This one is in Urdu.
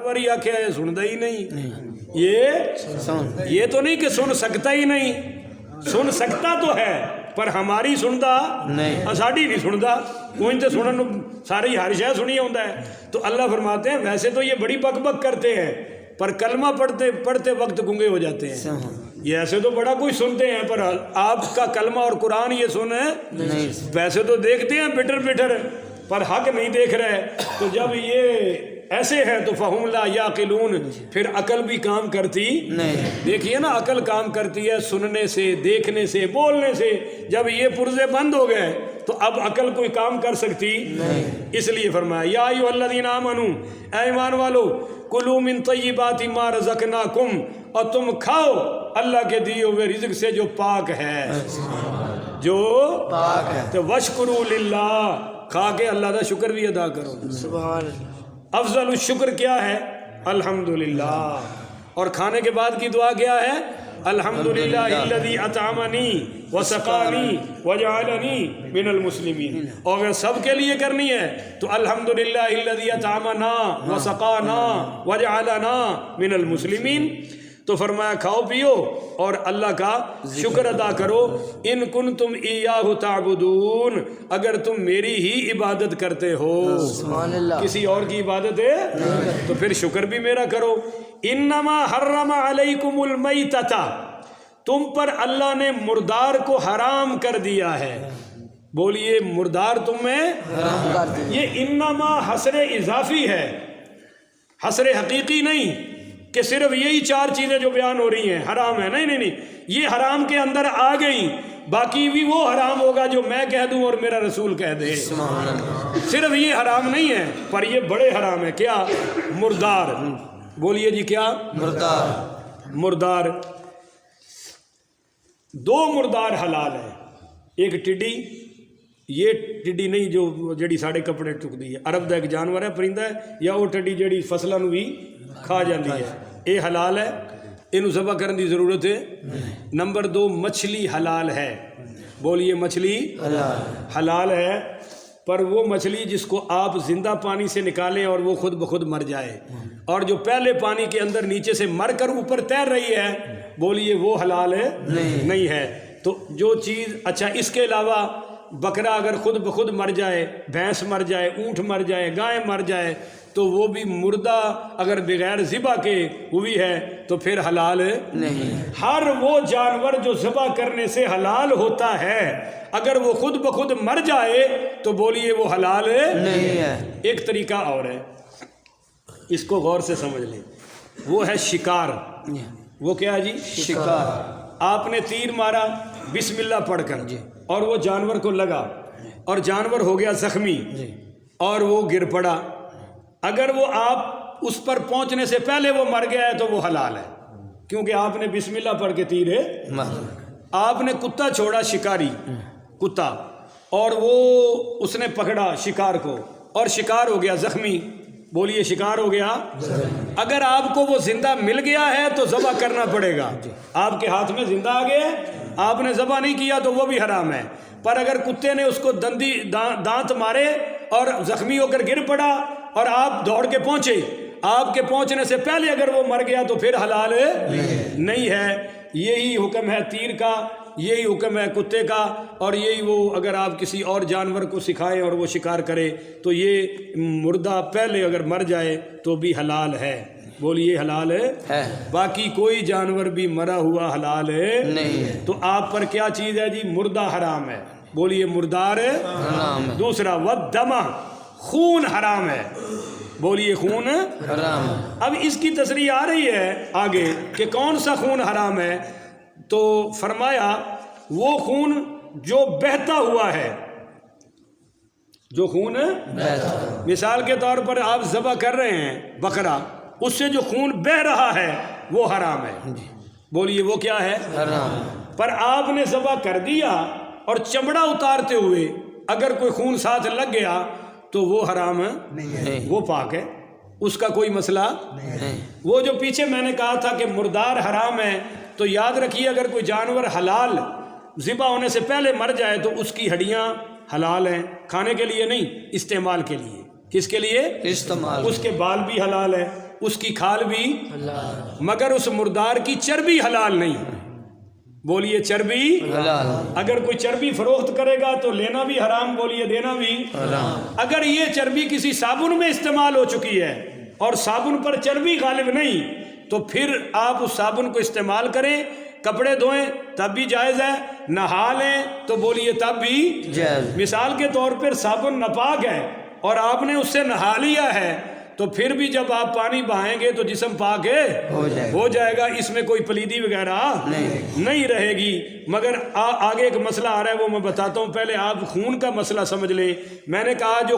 باری آکھے ہے سندا ہی نہیں، یہ تو نہیں کہ سن سکتا ہی نہیں، سن سکتا تو ہے پر ہماری سندا نہیں، ساڑی نہیں سندا، کوئی تو سنن ساری ہر شے سنی ہوندا ہے۔ تو اللہ فرماتے ہیں ویسے تو یہ بڑی بک بک کرتے ہیں پر کلمہ پڑھتے وقت گنگے ہو جاتے ہیں۔ یہ ایسے تو بڑا کچھ سنتے ہیں پر آپ کا کلمہ اور قرآن یہ سنے ویسے تو دیکھتے ہیں بٹر پر حق نہیں دیکھ رہے۔ تو جب یہ ایسے ہے تو فہم لا یاقلون، پھر عقل بھی کام کرتی نہیں۔ دیکھیے نا عقل کام کرتی ہے سننے سے، دیکھنے سے، بولنے سے، جب یہ پرزے بند ہو گئے تو اب عقل کوئی کام کر سکتی نہیں۔ اس لیے فرمایا یا ایھا الذین آمنوا، اے ایمان والو، کلوا من طیبات ما رزقناکم، اور تم کھاؤ اللہ کے دیے ہوئے رزق سے جو پاک ہے، جو پاک ہے، تو وشکروا للہ، کھا کے اللہ کا شکر بھی ادا کرو۔ سبحان اللہ۔ افضل الشکر کیا ہے؟ الحمدللہ۔ اور کھانے کے بعد کی دعا کیا ہے؟ الحمدللہ الذی اطعمنی وسقانی وجعلنی من المسلمین۔ اور اگر سب کے لیے کرنی ہے تو الحمدللہ الذی اطعمنا وسقانا وجعلنا من المسلمین۔ تو فرمایا کھاؤ پیو اور اللہ کا شکر ادا کرو۔ ان کنتم ایاہ تعبدون، اگر تم میری ہی عبادت کرتے ہو، کسی اور کی عبادت ہے تو پھر شکر بھی میرا کرو۔ انما حرم علیکم المیتۃ، تم پر اللہ نے مردار کو حرام کر دیا ہے۔ بولیے مردار تم میں حرام کر دیا۔ یہ انما حصر اضافی ہے، حصر حقیقی نہیں کہ صرف یہی چار چیزیں جو بیان ہو رہی ہیں حرام ہے، نہیں، یہ حرام کے اندر آ گئی، باقی بھی وہ حرام ہوگا جو میں کہہ دوں اور میرا رسول کہہ دے۔ صرف یہ حرام نہیں ہے پر یہ بڑے حرام ہے۔ کیا؟ مردار۔ بولیے جی کیا؟ مردار۔ دو مردار حلال ہے، ایک ٹڈی، یہ ٹڈی نہیں جو جڑی ساڑے کپڑے چک دی ہے، عرب دا ایک جانور ہے، پرندہ ہے، یا وہ ٹڈی جڑی فصلوں بھی کھا جاندی ہے، یہ حلال ہے، انہوں ذبح کرنے دی ضرورت ہے۔ نمبر دو مچھلی حلال ہے۔ بولیے مچھلی حلال ہے، پر وہ مچھلی جس کو آپ زندہ پانی سے نکالیں اور وہ خود بخود مر جائے، اور جو پہلے پانی کے اندر نیچے سے مر کر اوپر تیر رہی ہے، بولیے وہ حلال ہے نہیں ہے۔ تو جو چیز اچھا اس کے علاوہ بکرا اگر خود بخود مر جائے، بھینس مر جائے، اونٹ مر جائے، گائے مر جائے تو وہ بھی مردہ اگر بغیر ذبح کے ہوئی ہے تو پھر حلال نہیں۔ ہر وہ جانور جو ذبح کرنے سے حلال ہوتا ہے اگر وہ خود بخود مر جائے تو بولیے وہ حلال نہیں ہے۔ ایک طریقہ اور ہے، اس کو غور سے سمجھ لیں، وہ ہے شکار۔ وہ کیا ہے جی؟ شکار۔ آپ نے تیر مارا بسم اللہ پڑھ کر اور وہ جانور کو لگا اور جانور ہو گیا زخمی اور وہ گر پڑا، اگر وہ آپ اس پر پہنچنے سے پہلے وہ مر گیا ہے تو وہ حلال ہے، کیونکہ آپ نے بسم اللہ پڑھ کے تیر ہے۔ آپ نے کتا چھوڑا، شکاری کتا، اور وہ اس نے پکڑا شکار کو اور شکار ہو گیا زخمی، بولیے شکار ہو گیا۔ اگر آپ کو وہ زندہ مل گیا ہے تو ذبح کرنا پڑے گا، آپ کے ہاتھ میں زندہ آ گیا، آپ نے ذبح نہیں کیا تو وہ بھی حرام ہے۔ پر اگر کتے نے اس کو دانت مارے اور زخمی ہو کر گر پڑا اور آپ دوڑ کے پہنچے، آپ کے پہنچنے سے پہلے اگر وہ مر گیا تو پھر حلال نہیں ہے۔ یہی حکم ہے تیر کا، یہی حکم ہے کتے کا، اور یہی وہ اگر آپ کسی اور جانور کو سکھائیں اور وہ شکار کرے تو یہ مردہ پہلے اگر مر جائے تو بھی حلال ہے۔ بولیے حلال ہے۔ باقی کوئی جانور بھی مرا ہوا حلال ہے نہیں۔ تو آپ پر کیا چیز ہے جی؟ مردہ حرام ہے، بولیے مردار حرام ہے۔ دوسرا والدم، خون حرام ہے، بولیے خون حرام ہے۔ اب اس کی تصریح آ رہی ہے آگے کہ کون سا خون حرام ہے، تو فرمایا وہ خون جو بہتا ہوا ہے، جو خون مثال کے طور پر آپ ذبح کر رہے ہیں بکرا، اس سے جو خون بہہ رہا ہے وہ حرام ہے، بولیے وہ کیا ہے؟ حرام۔ پر آپ نے ذبح کر دیا اور چمڑا اتارتے ہوئے اگر کوئی خون ساتھ لگ گیا تو وہ حرام نہیں، وہ پاک ہے، اس کا کوئی مسئلہ نہیں۔ وہ جو پیچھے میں نے کہا تھا کہ مردار حرام ہے، تو یاد رکھیے اگر کوئی جانور حلال ذبح ہونے سے پہلے مر جائے تو اس کی ہڈیاں حلال ہیں، کھانے کے لیے نہیں، استعمال کے لیے۔ کس کے لیے؟ استعمال۔ اس کے بال بھی حلال ہے، اس کی کھال بھی مگر اس مردار کی چربی حلال نہیں. بولیے چربی حلال. اگر کوئی چربی فروخت کرے گا تو لینا بھی حرام، بولیے دینا بھی حرام. اگر یہ چربی کسی صابن میں استعمال ہو چکی ہے اور صابن پر چربی غالب نہیں تو پھر آپ اس صابن کو استعمال کریں، کپڑے دھوئیں تب بھی جائز ہے، نہا لیں تو بولیے تب بھی جائز. مثال کے طور پر صابن ناپاک ہے اور آپ نے اس سے نہا لیا ہے تو پھر بھی جب آپ پانی بہائیں گے تو جسم پاک ہے ہو جائے گا، اس میں کوئی پلیدی وغیرہ نہیں رہے گی. مگر آگے ایک مسئلہ آ رہا ہے وہ میں بتاتا ہوں، پہلے آپ خون کا مسئلہ سمجھ لیں. میں نے کہا جو